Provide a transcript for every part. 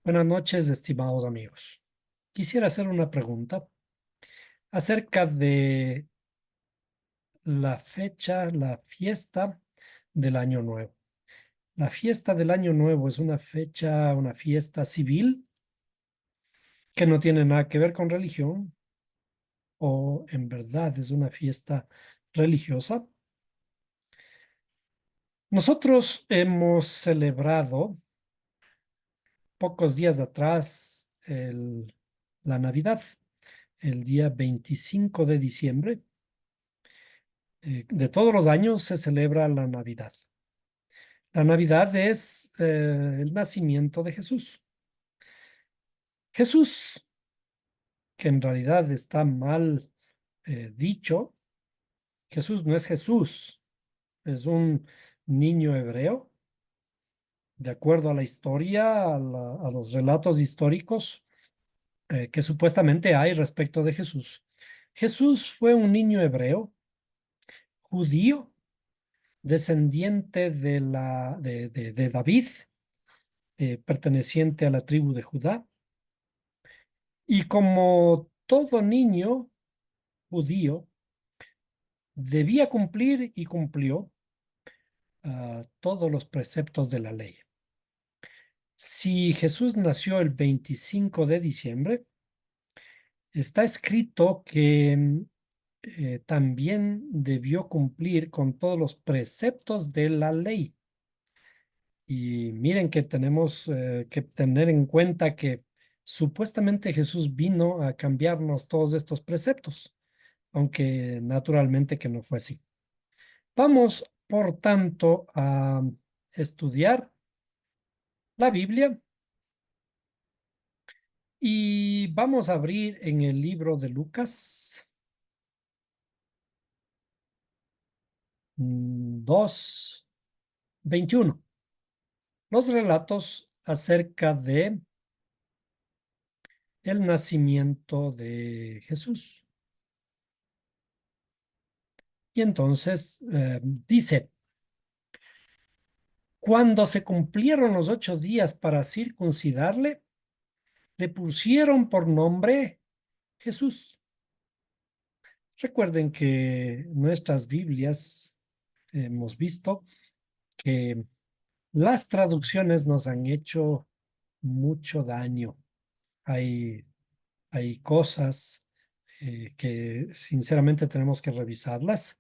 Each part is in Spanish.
Buenas noches, estimados amigos. Quisiera hacer una pregunta acerca de la fecha, la fiesta del Año Nuevo. La fiesta del Año Nuevo es una fecha, una fiesta civil que no tiene nada que ver con religión, o en verdad es una fiesta religiosa. Nosotros hemos celebrado pocos días atrás la Navidad, el día 25 de diciembre. De todos los años se celebra la Navidad. La Navidad es el nacimiento de Jesús. Jesús, que en realidad está mal dicho, Jesús no es Jesús, es un niño hebreo, de acuerdo a la historia, a los relatos históricos que supuestamente hay respecto de Jesús. Jesús fue un niño hebreo, judío, descendiente de David, perteneciente a la tribu de Judá. Y como todo niño judío, debía cumplir y cumplió todos los preceptos de la ley. Si Jesús nació el 25 de diciembre, está escrito que también debió cumplir con todos los preceptos de la ley. Y miren que tenemos que tener en cuenta que supuestamente Jesús vino a cambiarnos todos estos preceptos, aunque naturalmente que no fue así. Vamos, por tanto, a estudiar la Biblia y vamos a abrir en el libro de Lucas 2:21. Los relatos acerca de el nacimiento de Jesús. Y entonces dice, cuando se cumplieron los 8 días para circuncidarle, le pusieron por nombre Jesús. Recuerden que nuestras Biblias hemos visto que las traducciones nos han hecho mucho daño. Hay, hay cosas que sinceramente tenemos que revisarlas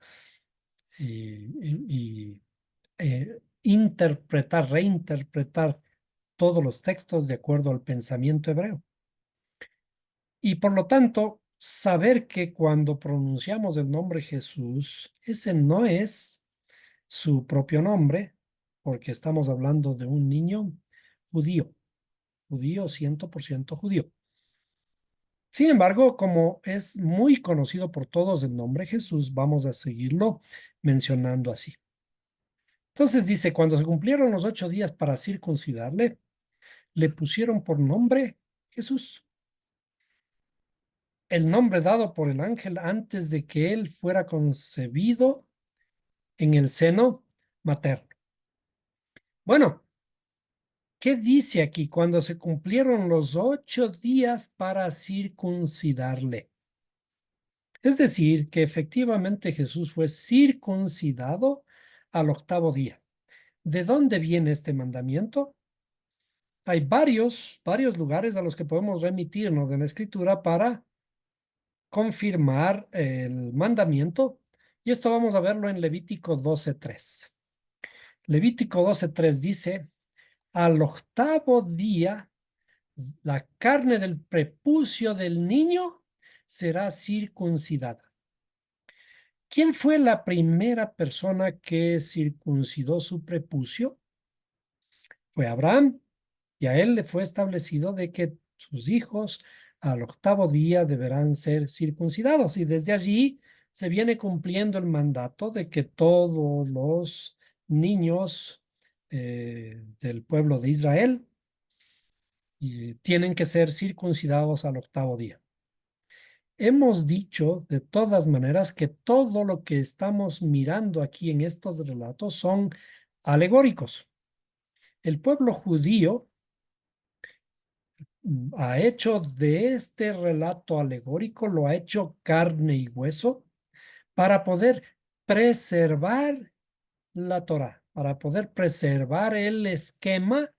y interpretar, reinterpretar todos los textos de acuerdo al pensamiento hebreo. Y por lo tanto, saber que cuando pronunciamos el nombre Jesús, ese no es su propio nombre, porque estamos hablando de un niño judío, judío, 100% judío. Sin embargo, como es muy conocido por todos el nombre Jesús, vamos a seguirlo mencionando así. Entonces dice, cuando se cumplieron los 8 días para circuncidarle, le pusieron por nombre Jesús, el nombre dado por el ángel antes de que él fuera concebido en el seno materno. Bueno, ¿qué dice aquí? Cuando se cumplieron los 8 días para circuncidarle. Es decir, que efectivamente Jesús fue circuncidado al 8.º día. ¿De dónde viene este mandamiento? Hay varios lugares a los que podemos remitirnos en la Escritura para confirmar el mandamiento. Y esto vamos a verlo en Levítico 12:3. Levítico 12:3 dice, al 8.º día, la carne del prepucio del niño será circuncidada. ¿Quién fue la primera persona que circuncidó su prepucio? Fue Abraham, y a él le fue establecido de que sus hijos al 8.º día deberán ser circuncidados. Y desde allí se viene cumpliendo el mandato de que todos los niños del pueblo de Israel tienen que ser circuncidados al 8.º día. Hemos dicho de todas maneras que todo lo que estamos mirando aquí en estos relatos son alegóricos. El pueblo judío ha hecho de este relato alegórico, lo ha hecho carne y hueso para poder preservar la Torá, para poder preservar el esquema,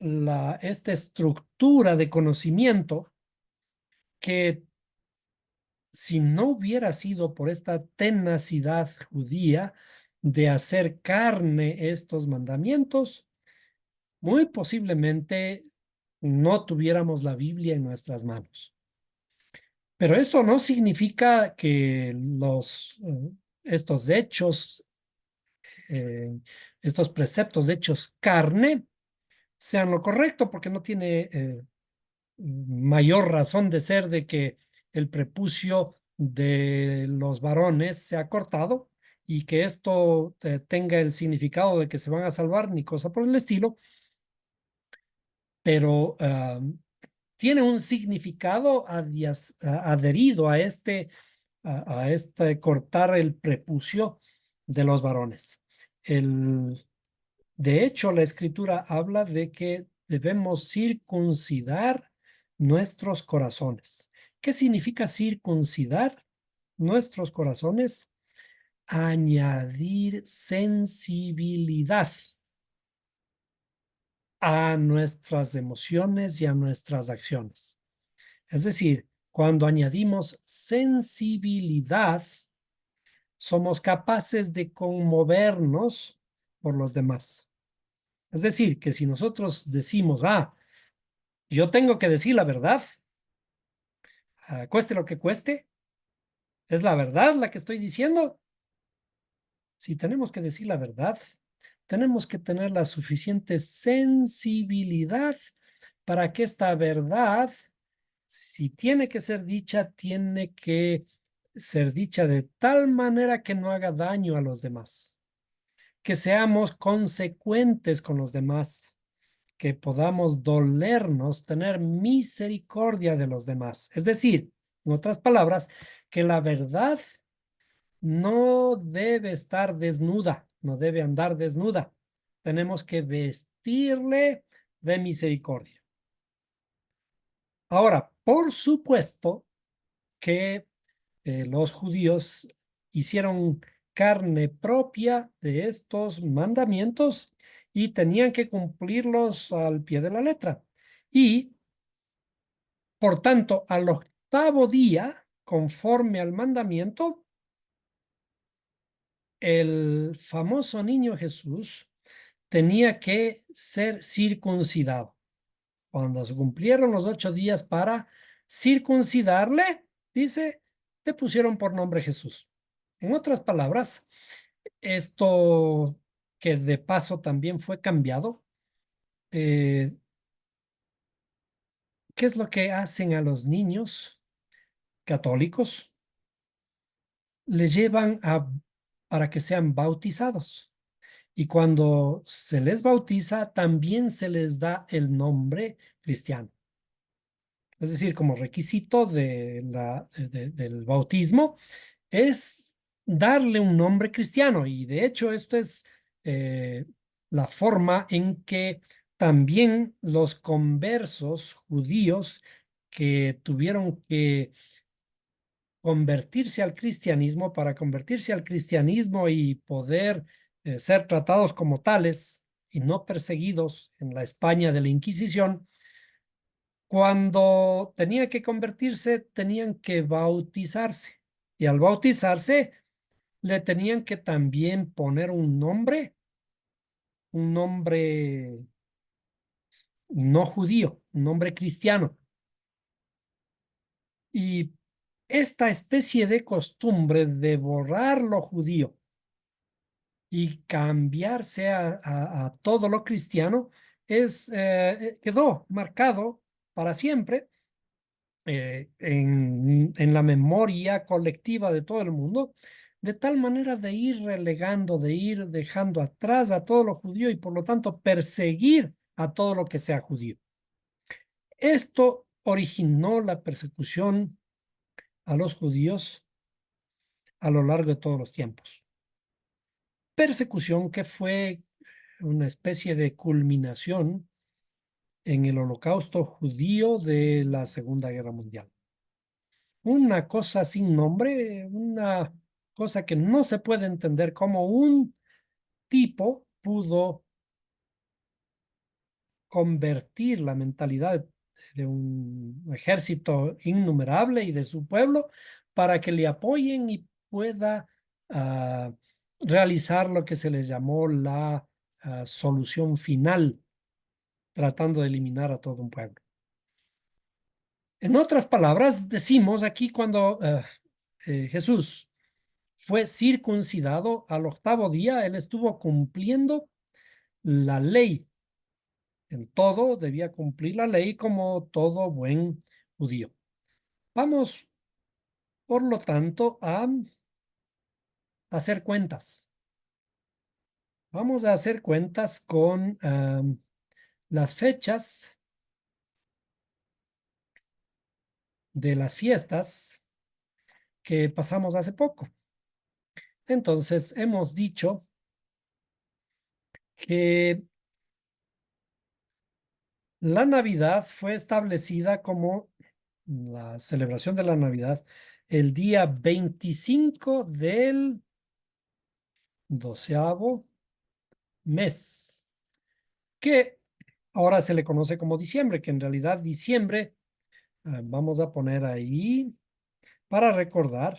esta estructura de conocimiento que si no hubiera sido por esta tenacidad judía de hacer carne estos mandamientos, muy posiblemente no tuviéramos la Biblia en nuestras manos. Pero esto no significa que estos hechos, eh, estos preceptos hechos carne, sean lo correcto, porque no tiene mayor razón de ser de que el prepucio de los varones sea cortado y que esto tenga el significado de que se van a salvar, ni cosa por el estilo, pero tiene un significado adherido a este cortar el prepucio de los varones. De hecho, la escritura habla de que debemos circuncidar nuestros corazones. ¿Qué significa circuncidar nuestros corazones? Añadir sensibilidad a nuestras emociones y a nuestras acciones. Es decir, cuando añadimos sensibilidad, somos capaces de conmovernos por los demás. Es decir, que si nosotros decimos, yo tengo que decir la verdad, cueste lo que cueste, es la verdad la que estoy diciendo. Si tenemos que decir la verdad, tenemos que tener la suficiente sensibilidad para que esta verdad, si tiene que ser dicha, tiene que ser dicha de tal manera que no haga daño a los demás, que seamos consecuentes con los demás, que podamos dolernos, tener misericordia de los demás. Es decir, en otras palabras, que la verdad no debe estar desnuda, no debe andar desnuda. Tenemos que vestirle de misericordia. Ahora, por supuesto que los judíos hicieron carne propia de estos mandamientos y tenían que cumplirlos al pie de la letra. Y, por tanto, al octavo día, conforme al mandamiento, el famoso niño Jesús tenía que ser circuncidado. Cuando se cumplieron los 8 días para circuncidarle, dice, le pusieron por nombre Jesús. En otras palabras, esto que de paso también fue cambiado, eh, ¿qué es lo que hacen a los niños católicos? Les llevan para que sean bautizados. Y cuando se les bautiza, también se les da el nombre cristiano. Es decir, como requisito del bautismo es darle un nombre cristiano. Y de hecho, esto es eh, la forma en que también los conversos judíos que tuvieron que convertirse al cristianismo, para convertirse al cristianismo y poder ser tratados como tales y no perseguidos en la España de la Inquisición, cuando tenía que convertirse, tenían que bautizarse. Y al bautizarse, le tenían que también poner un nombre no judío, un nombre cristiano. Y esta especie de costumbre de borrar lo judío y cambiarse a todo lo cristiano quedó marcado para siempre en la memoria colectiva de todo el mundo, de tal manera de ir relegando, de ir dejando atrás a todo lo judío y por lo tanto perseguir a todo lo que sea judío. Esto originó la persecución a los judíos a lo largo de todos los tiempos. Persecución que fue una especie de culminación en el Holocausto judío de la Segunda Guerra Mundial. Una cosa sin nombre, una cosa que no se puede entender cómo un tipo pudo convertir la mentalidad de un ejército innumerable y de su pueblo para que le apoyen y pueda ah, realizar lo que se le llamó la solución final, tratando de eliminar a todo un pueblo. En otras palabras, decimos aquí cuando Jesús fue circuncidado al octavo día, él estuvo cumpliendo la ley. En todo debía cumplir la ley como todo buen judío. Vamos, por lo tanto, a hacer cuentas. Vamos a hacer cuentas con las fechas de las fiestas que pasamos hace poco. Entonces, hemos dicho que la Navidad fue establecida como la celebración de la Navidad el día 25 del 12º mes, que ahora se le conoce como diciembre, que en realidad diciembre, vamos a poner ahí para recordar,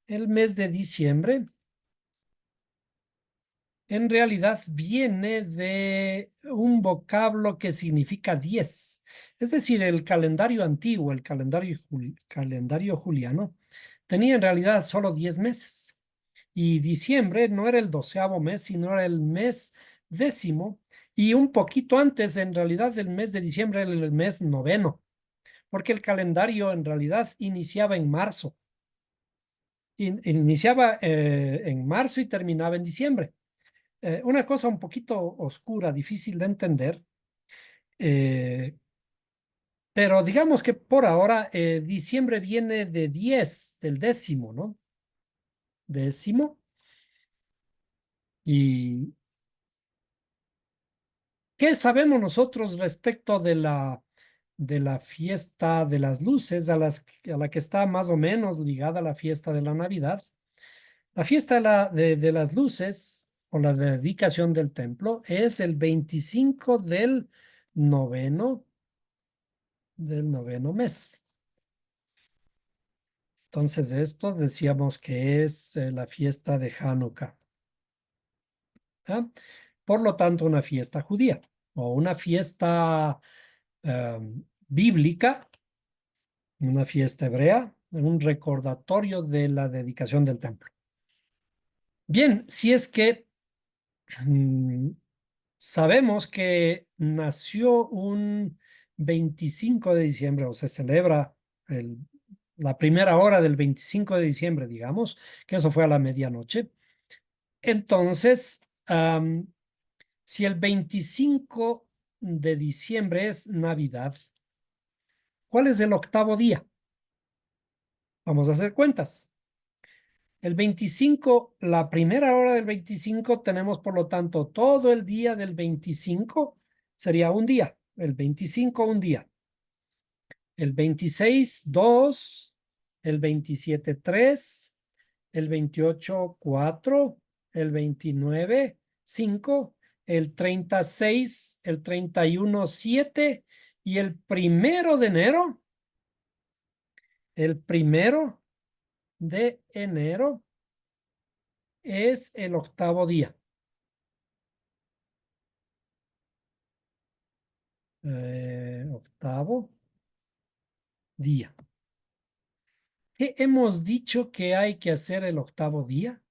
el mes de diciembre en realidad viene de un vocablo que significa 10. Es decir, el calendario antiguo, el calendario juliano, tenía en realidad solo 10 meses. Y diciembre no era el 12º mes, sino era el mes décimo. Y un poquito antes, en realidad, el mes de diciembre era el mes noveno, porque el calendario en realidad iniciaba en marzo. Iniciaba en marzo y terminaba en diciembre. Una cosa un poquito oscura, difícil de entender, eh, pero digamos que por ahora diciembre viene de 10, del décimo, ¿no? Décimo. ¿Y qué sabemos nosotros respecto de la fiesta de las luces, a la que está más o menos ligada a la fiesta de la Navidad? La fiesta de las luces o la dedicación del templo es el 25 noveno, del noveno mes. Entonces, esto decíamos que es la fiesta de Hanukkah. ¿Ah? Por lo tanto, una fiesta judía o una fiesta bíblica, una fiesta hebrea, un recordatorio de la dedicación del templo. Bien, si es que mm, sabemos que nació un 25 de diciembre o se celebra el- la primera hora del 25 de diciembre, digamos, que eso fue a la medianoche. Entonces, si el 25 de diciembre es Navidad, ¿cuál es el octavo día? Vamos a hacer cuentas. El 25, la primera hora del 25, tenemos por lo tanto todo el día del 25, sería un día. El 25, un día. El 26, dos. El 27, tres. El 28, cuatro. El 29, cinco. El 36, el 31, siete. Y el primero de enero es el octavo día. Octavo día. ¿Qué hemos dicho que hay que hacer el octavo día?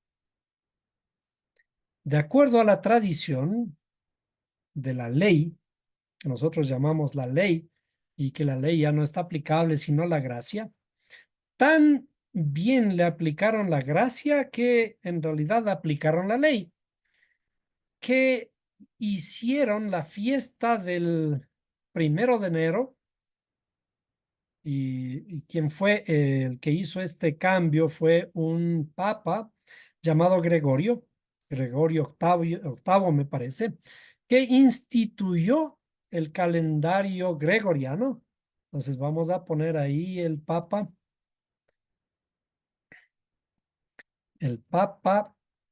De acuerdo a la tradición de la ley, que nosotros llamamos la ley, y que la ley ya no está aplicable sino la gracia, tan bien le aplicaron la gracia que en realidad aplicaron la ley, que hicieron la fiesta del 1 de enero. Y quien fue el que hizo este cambio fue un papa llamado Gregorio, Gregorio octavo me parece, que instituyó el calendario gregoriano. Entonces vamos a poner ahí el Papa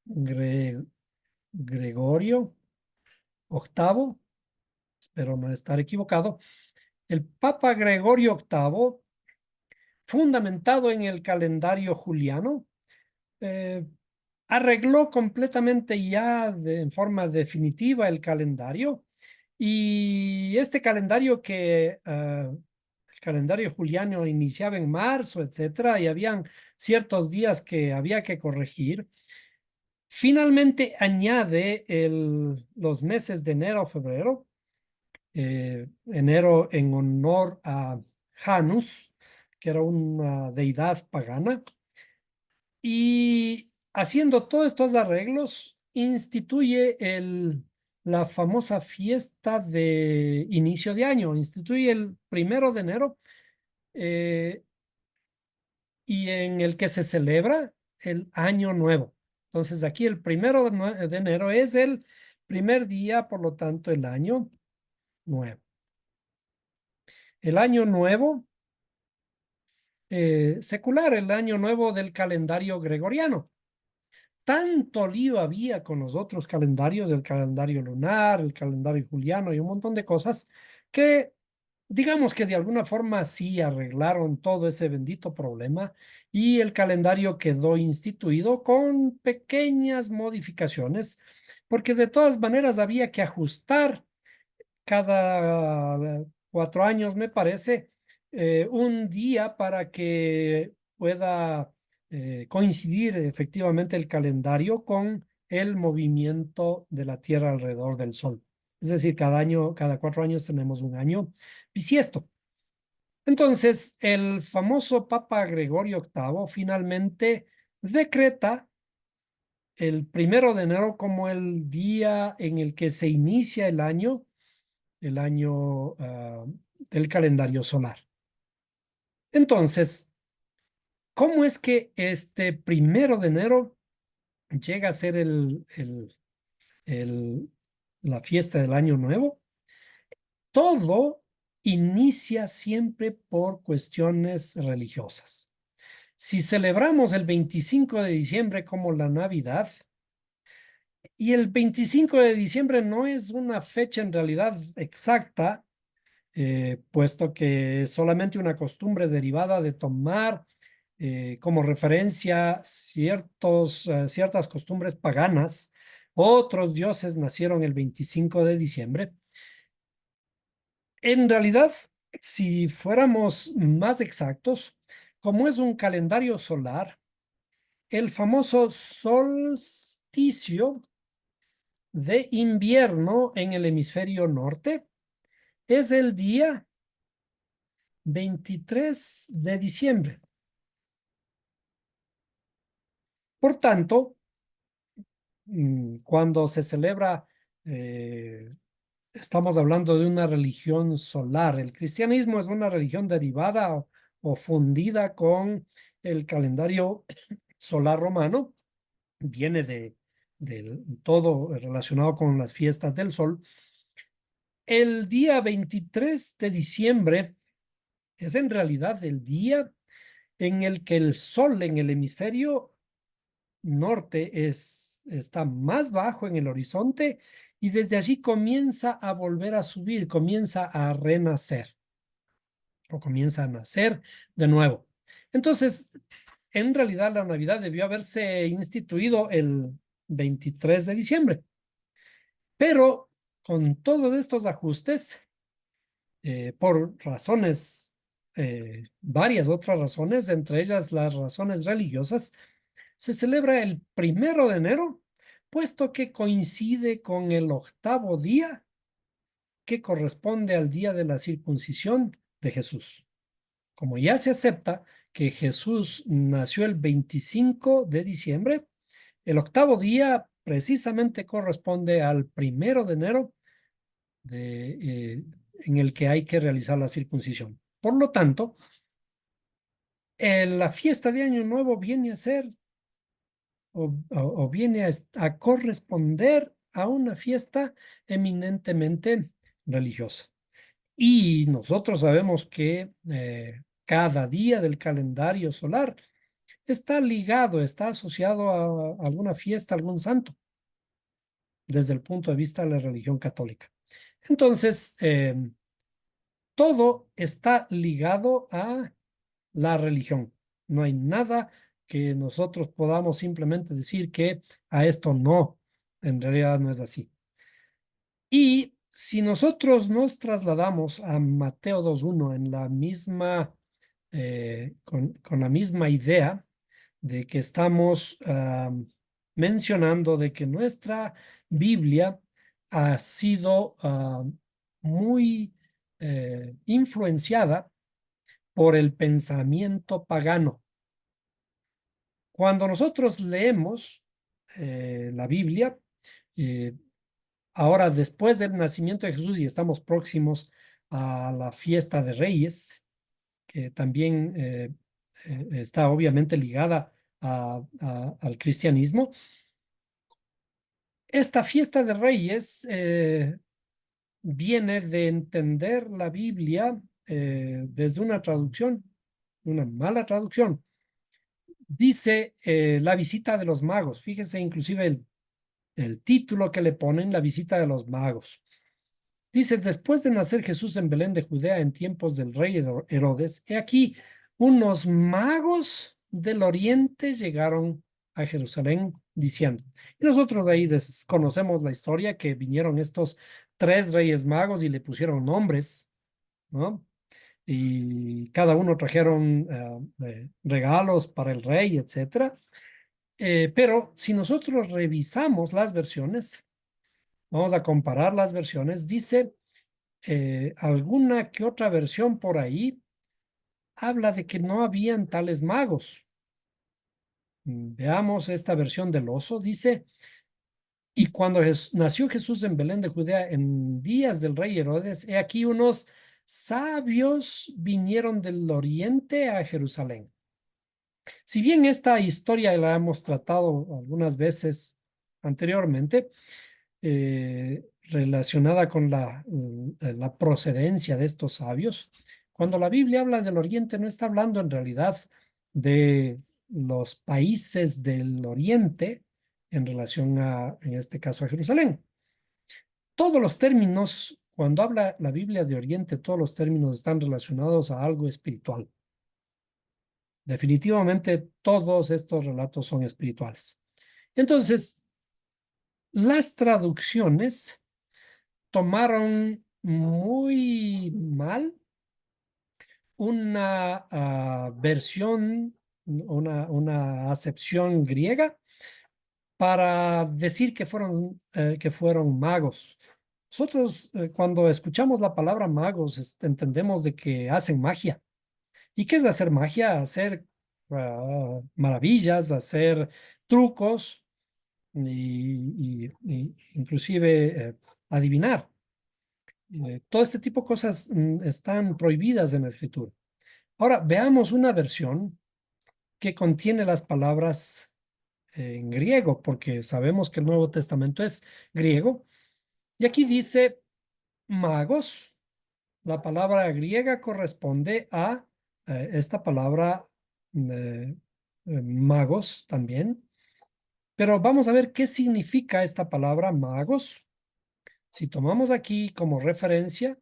Gre- Gregorio octavo, espero no estar equivocado. El Papa Gregorio octavo, fundamentado en el calendario juliano, eh, arregló completamente ya en forma definitiva el calendario. Y este calendario el calendario juliano iniciaba en marzo, etcétera, y habían ciertos días que había que corregir. Finalmente añade los meses de enero, febrero, enero en honor a Janus, que era una deidad pagana, y haciendo todos estos arreglos, instituye la famosa fiesta de inicio de año, instituye el 1 de enero, eh, y en el que se celebra el año nuevo. Entonces aquí el 1 de enero es el primer día, por lo tanto, el año nuevo. El año nuevo secular, el año nuevo del calendario gregoriano. Tanto lío había con los otros calendarios, el calendario lunar, el calendario juliano y un montón de cosas que digamos que de alguna forma sí arreglaron todo ese bendito problema y el calendario quedó instituido con pequeñas modificaciones, porque de todas maneras había que ajustar cada 4 años, me parece, un día para que pueda coincidir efectivamente el calendario con el movimiento de la Tierra alrededor del Sol. Es decir, cada año, cada 4 años tenemos un año bisiesto. Entonces, el famoso Papa Gregorio octavo finalmente decreta el 1 de enero como el día en el que se inicia el año del calendario solar. Entonces, ¿cómo es que este 1 de enero llega a ser el- la fiesta del año nuevo? Todo inicia siempre por cuestiones religiosas. Si celebramos el 25 de diciembre como la Navidad, y el 25 de diciembre no es una fecha en realidad exacta, puesto que es solamente una costumbre derivada de tomar como referencia ciertas costumbres paganas. Otros dioses nacieron el 25 de diciembre. En realidad, si fuéramos más exactos, como es un calendario solar, el famoso solsticio de invierno en el hemisferio norte es el día 23 de diciembre. Por tanto, cuando se celebra, eh, estamos hablando de una religión solar. El cristianismo es una religión derivada o fundida con el calendario solar romano, viene de todo relacionado con las fiestas del sol. El día 23 de diciembre es en realidad el día en el que el sol en el hemisferio norte está más bajo en el horizonte y desde allí comienza a volver a subir, comienza a renacer o comienza a nacer de nuevo. Entonces, en realidad la Navidad debió haberse instituido el 23 de diciembre, pero con todos estos ajustes, por razones, varias otras razones, entre ellas las razones religiosas, se celebra el 1 de enero, puesto que coincide con el octavo día que corresponde al día de la circuncisión de Jesús. Como ya se acepta que Jesús nació el 25 de diciembre, el octavo día precisamente corresponde al 1 de enero en el que hay que realizar la circuncisión. Por lo tanto, la fiesta de Año Nuevo viene a ser o viene a corresponder a una fiesta eminentemente religiosa. Y nosotros sabemos que cada día del calendario solar está ligado, está asociado a alguna fiesta, algún santo, desde el punto de vista de la religión católica. Entonces, todo está ligado a la religión. No hay nada que nosotros podamos simplemente decir que a esto no. En realidad no es así. Y si nosotros nos trasladamos a Mateo 2:1 en la misma, con la misma idea de que estamos mencionando de que nuestra Biblia ha sido muy influenciada por el pensamiento pagano. Cuando nosotros leemos la Biblia, eh, ahora después del nacimiento de Jesús y estamos próximos a la fiesta de Reyes, que también está obviamente ligada al cristianismo, esta fiesta de Reyes viene de entender la Biblia desde una traducción, una mala traducción. Dice la visita de los magos. Fíjese inclusive el título que le ponen, la visita de los magos. Dice, después de nacer Jesús en Belén de Judea en tiempos del rey Herodes, he aquí, unos magos del oriente llegaron a Jerusalén diciendo. Y nosotros ahí conocemos la historia que vinieron estos tres reyes magos y le pusieron nombres, ¿no? Y cada uno trajeron regalos para el rey, etcétera. Pero si nosotros revisamos las versiones, vamos a comparar las versiones, dice alguna que otra versión por ahí habla de que no habían tales magos. Veamos esta versión del oso, dice, y cuando nació Jesús en Belén de Judea en días del rey Herodes, he aquí unos sabios vinieron del oriente a Jerusalén. Si bien esta historia la hemos tratado algunas veces anteriormente, relacionada con la procedencia de estos sabios, cuando la Biblia habla del Oriente, no está hablando en realidad de los países del Oriente en relación a, en este caso, a Jerusalén. Todos los términos, cuando habla la Biblia de Oriente, todos los términos están relacionados a algo espiritual. Definitivamente todos estos relatos son espirituales. Entonces, las traducciones tomaron muy mal una versión, una acepción griega para decir que fueron magos. Nosotros, cuando escuchamos la palabra magos, entendemos de que hacen magia. ¿Y qué es hacer magia? Hacer maravillas, hacer trucos y inclusive adivinar. Todo este tipo de cosas están prohibidas en la escritura. Ahora, veamos una versión que contiene las palabras en griego, porque sabemos que el Nuevo Testamento es griego. Y aquí dice magos. La palabra griega corresponde a esta palabra magos también. Pero vamos a ver qué significa esta palabra magos. Si tomamos aquí como referencia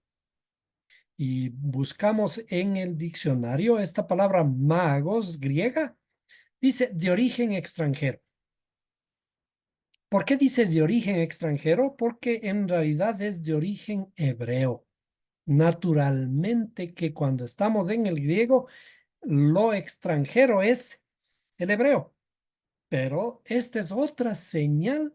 y buscamos en el diccionario esta palabra magos griega, dice de origen extranjero. ¿Por qué dice de origen extranjero? Porque en realidad es de origen hebreo. Naturalmente que cuando estamos en el griego, lo extranjero es el hebreo. Pero esta es otra señal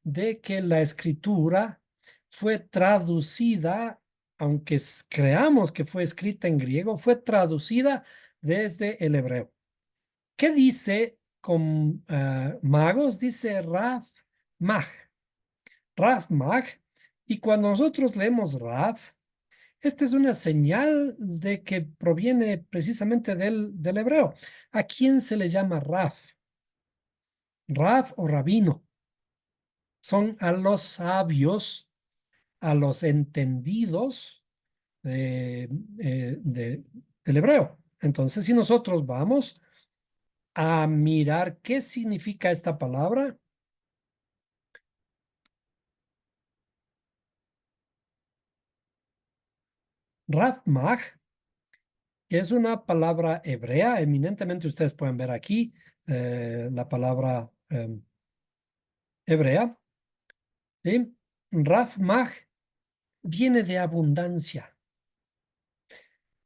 de que la escritura fue traducida, aunque creamos que fue escrita en griego, fue traducida desde el hebreo. ¿Qué dice con magos? Dice Rav Mag. Rav Mag. Y cuando nosotros leemos Rav, esta es una señal de que proviene precisamente del hebreo. ¿A quién se le llama Rav? Rav o rabino. Son a los sabios a los entendidos del hebreo. Entonces, si nosotros vamos a mirar qué significa esta palabra, Rav Mag, que es una palabra hebrea, eminentemente ustedes pueden ver aquí la palabra hebrea, ¿sí? Rav Mag viene de abundancia.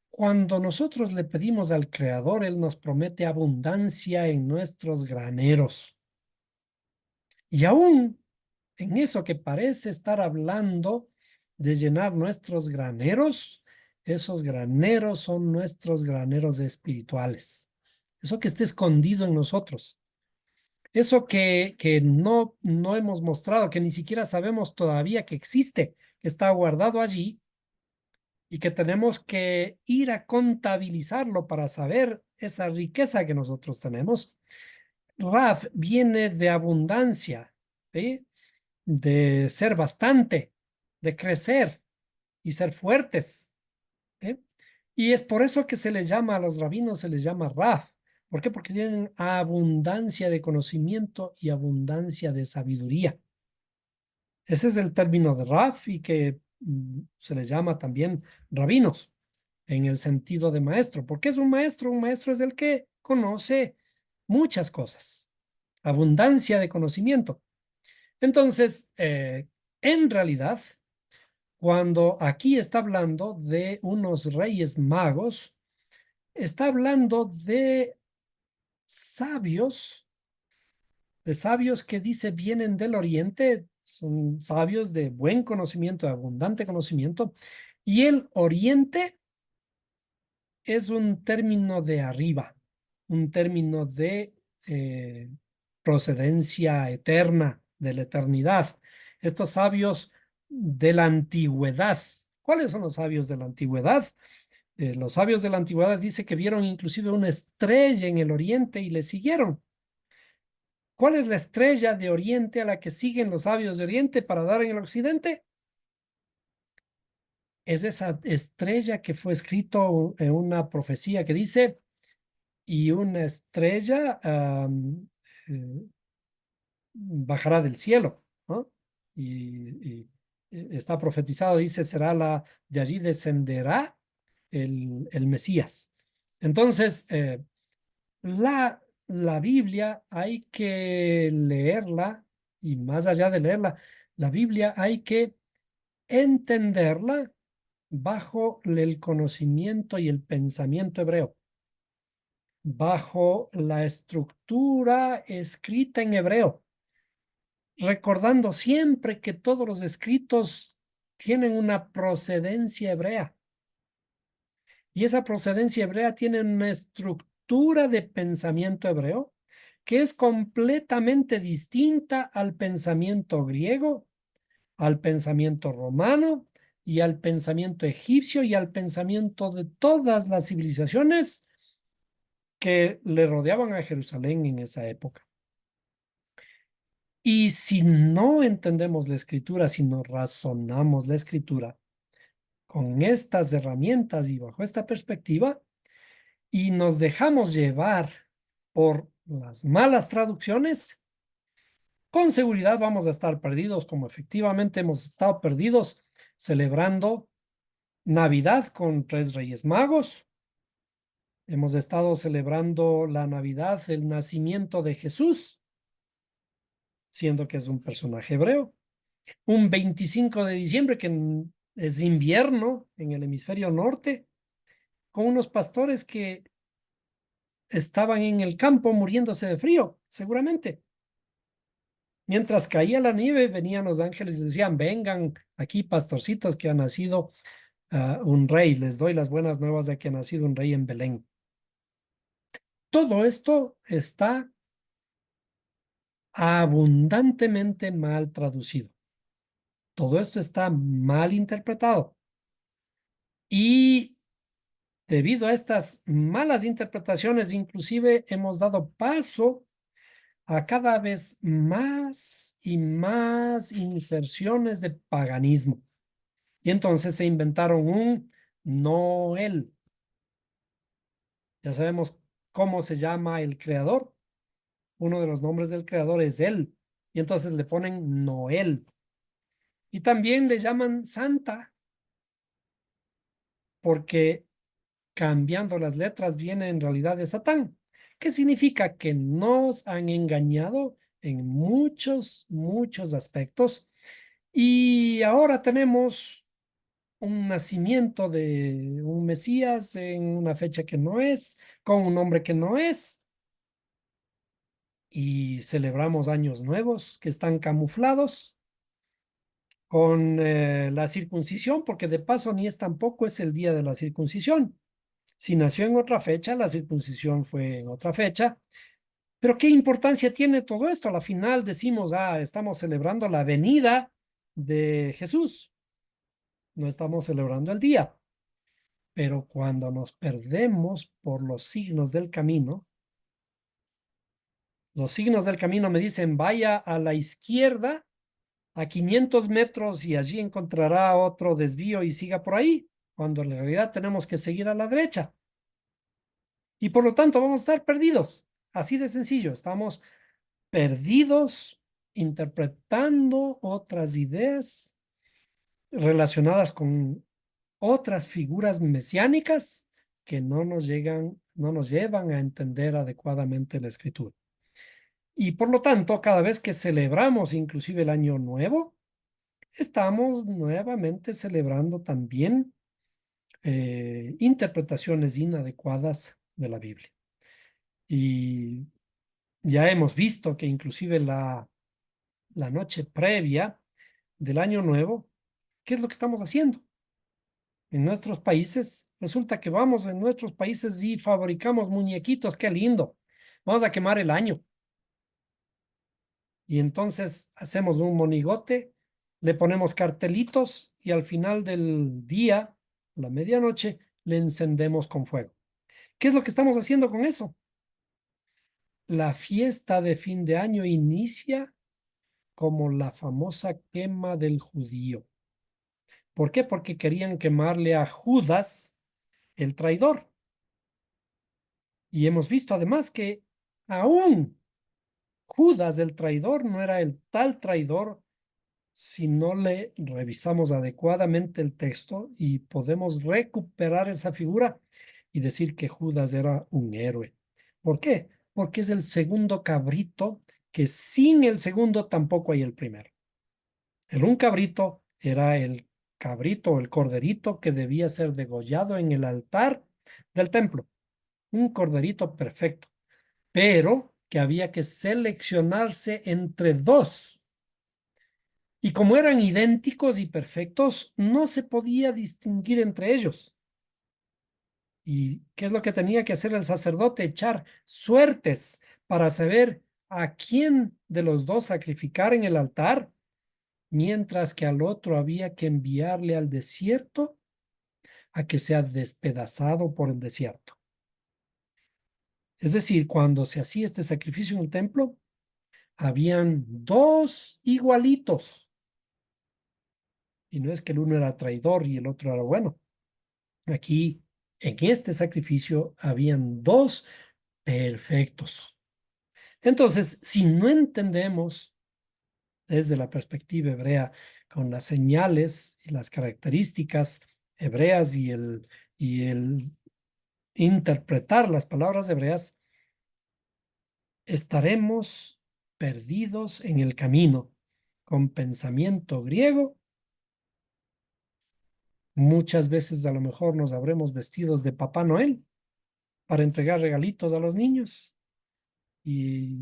Cuando nosotros le pedimos al Creador, Él nos promete abundancia en nuestros graneros. Y aún en eso que parece estar hablando de llenar nuestros graneros, esos graneros son nuestros graneros espirituales. Eso que está escondido en nosotros. Eso que no hemos mostrado, que ni siquiera sabemos todavía que existe, que está guardado allí y que tenemos que ir a contabilizarlo para saber esa riqueza que nosotros tenemos. Raf viene de abundancia, ¿sí? De ser bastante, de crecer y ser fuertes, ¿eh? Y es por eso que se le llama a los rabinos, se les llama Raf. ¿Por qué? Porque tienen abundancia de conocimiento y abundancia de sabiduría. Ese es el término de Raf y que se les llama también rabinos en el sentido de maestro. ¿Por qué es un maestro? Un maestro es el que conoce muchas cosas, abundancia de conocimiento. Entonces, en realidad, cuando aquí está hablando de unos reyes magos, está hablando sabios, de sabios que dice vienen del oriente, son sabios de buen conocimiento, de abundante conocimiento, y el oriente es un término de arriba, un término de eh, procedencia eterna, de la eternidad. Estos sabios de la antigüedad. ¿Cuáles son los sabios de la antigüedad? Los sabios de la antigüedad dice que vieron inclusive una estrella en el oriente y le siguieron. ¿Cuál es la estrella de oriente a la que siguen los sabios de oriente para dar en el occidente? Es esa estrella que fue escrito en una profecía que dice, y una estrella eh, bajará del cielo, ¿no? Está profetizado, dice, será de allí descenderá el Mesías. Entonces, la Biblia hay que leerla y más allá de leerla, la Biblia hay que entenderla bajo el conocimiento y el pensamiento hebreo, bajo la estructura escrita en hebreo, recordando siempre que todos los escritos tienen una procedencia hebrea y esa procedencia hebrea tiene una estructura de pensamiento hebreo que es completamente distinta al pensamiento griego, al pensamiento romano y al pensamiento egipcio y al pensamiento de todas las civilizaciones que le rodeaban a Jerusalén en esa época. Y si no entendemos la escritura, si no razonamos la escritura con estas herramientas y bajo esta perspectiva, y nos dejamos llevar por las malas traducciones, con seguridad vamos a estar perdidos, como efectivamente hemos estado perdidos celebrando Navidad con tres Reyes Magos. Hemos estado celebrando la Navidad, el nacimiento de Jesús, siendo que es un personaje hebreo. Un 25 de diciembre, que es invierno en el hemisferio norte, con unos pastores que estaban en el campo muriéndose de frío, seguramente. Mientras caía la nieve, venían los ángeles y decían, vengan aquí, pastorcitos, que ha nacido un rey. Les doy las buenas nuevas de que ha nacido un rey en Belén. Todo esto está abundantemente mal traducido. Todo esto está mal interpretado. Y debido a estas malas interpretaciones, inclusive hemos dado paso a cada vez más y más inserciones de paganismo. Y entonces se inventaron un Noel. Ya sabemos cómo se llama el creador. Uno de los nombres del creador es él. Y entonces le ponen Noel. Y también le llaman Santa porque cambiando las letras viene en realidad de Satán. ¿Qué significa? Que nos han engañado en muchos, muchos aspectos. Y ahora tenemos un nacimiento de un Mesías en una fecha que no es, con un nombre que no es, y celebramos años nuevos que están camuflados con la circuncisión, porque de paso ni es tampoco es el día de la circuncisión. Si nació en otra fecha, la circuncisión fue en otra fecha. Pero ¿qué importancia tiene todo esto? A la final decimos, estamos celebrando la venida de Jesús, no estamos celebrando el día. Pero cuando nos perdemos por los signos del camino, los signos del camino me dicen, vaya a la izquierda a 500 metros y allí encontrará otro desvío y siga por ahí, cuando en realidad tenemos que seguir a la derecha. Y por lo tanto vamos a estar perdidos. Así de sencillo, estamos perdidos interpretando otras ideas relacionadas con otras figuras mesiánicas que no nos llevan a entender adecuadamente la escritura. Y por lo tanto, cada vez que celebramos inclusive el año nuevo, estamos nuevamente celebrando también interpretaciones inadecuadas de la Biblia. Y ya hemos visto que inclusive la noche previa del año nuevo, ¿qué es lo que estamos haciendo? En nuestros países, resulta que vamos en nuestros países y fabricamos muñequitos, qué lindo. Vamos a quemar el año. Y entonces hacemos un monigote, le ponemos cartelitos y al final del día, a la medianoche, le encendemos con fuego. ¿Qué es lo que estamos haciendo con eso? La fiesta de fin de año inicia como la famosa quema del judío. ¿Por qué? Porque querían quemarle a Judas, el traidor. Y hemos visto además que aún Judas, el traidor, no era el tal traidor si no le revisamos adecuadamente el texto y podemos recuperar esa figura y decir que Judas era un héroe. ¿Por qué? Porque es el segundo cabrito que sin el segundo tampoco hay el primero. El un cabrito era el cabrito o el corderito que debía ser degollado en el altar del templo. Un corderito perfecto, pero que había que seleccionarse entre dos. Y como eran idénticos y perfectos, no se podía distinguir entre ellos. ¿Y qué es lo que tenía que hacer el sacerdote? Echar suertes para saber a quién de los dos sacrificar en el altar, mientras que al otro había que enviarle al desierto a que sea despedazado por el desierto. Es decir, cuando se hacía este sacrificio en el templo, habían dos igualitos. Y no es que el uno era traidor y el otro era bueno. Aquí, en este sacrificio, habían dos perfectos. Entonces, si no entendemos desde la perspectiva hebrea, con las señales y las características hebreas y el interpretar las palabras hebreas, estaremos perdidos en el camino con pensamiento griego. Muchas veces a lo mejor nos habremos vestidos de Papá Noel para entregar regalitos a los niños y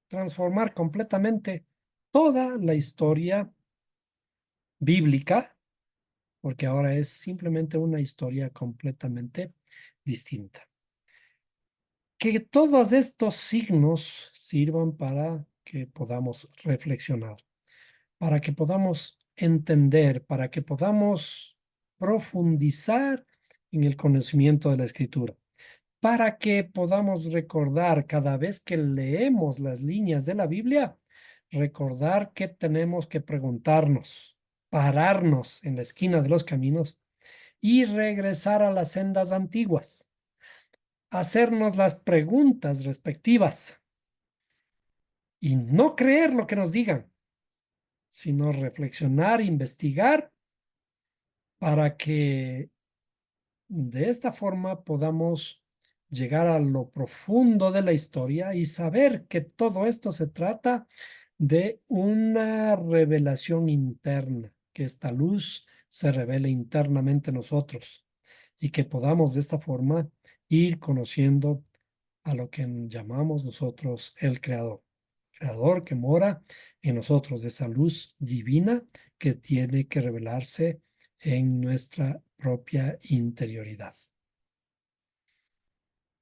transformar completamente toda la historia bíblica, porque ahora es simplemente una historia completamente distinta. Que todos estos signos sirvan para que podamos reflexionar, para que podamos entender, para que podamos profundizar en el conocimiento de la escritura, para que podamos recordar cada vez que leemos las líneas de la Biblia, recordar que tenemos que preguntarnos. pararnos en la esquina de los caminos y regresar a las sendas antiguas, hacernos las preguntas respectivas y no creer lo que nos digan, sino reflexionar, investigar para que de esta forma podamos llegar a lo profundo de la historia y saber que todo esto se trata de una revelación interna, que esta luz se revele internamente en nosotros y que podamos de esta forma ir conociendo a lo que llamamos nosotros el Creador. Creador que mora en nosotros, de esa luz divina que tiene que revelarse en nuestra propia interioridad.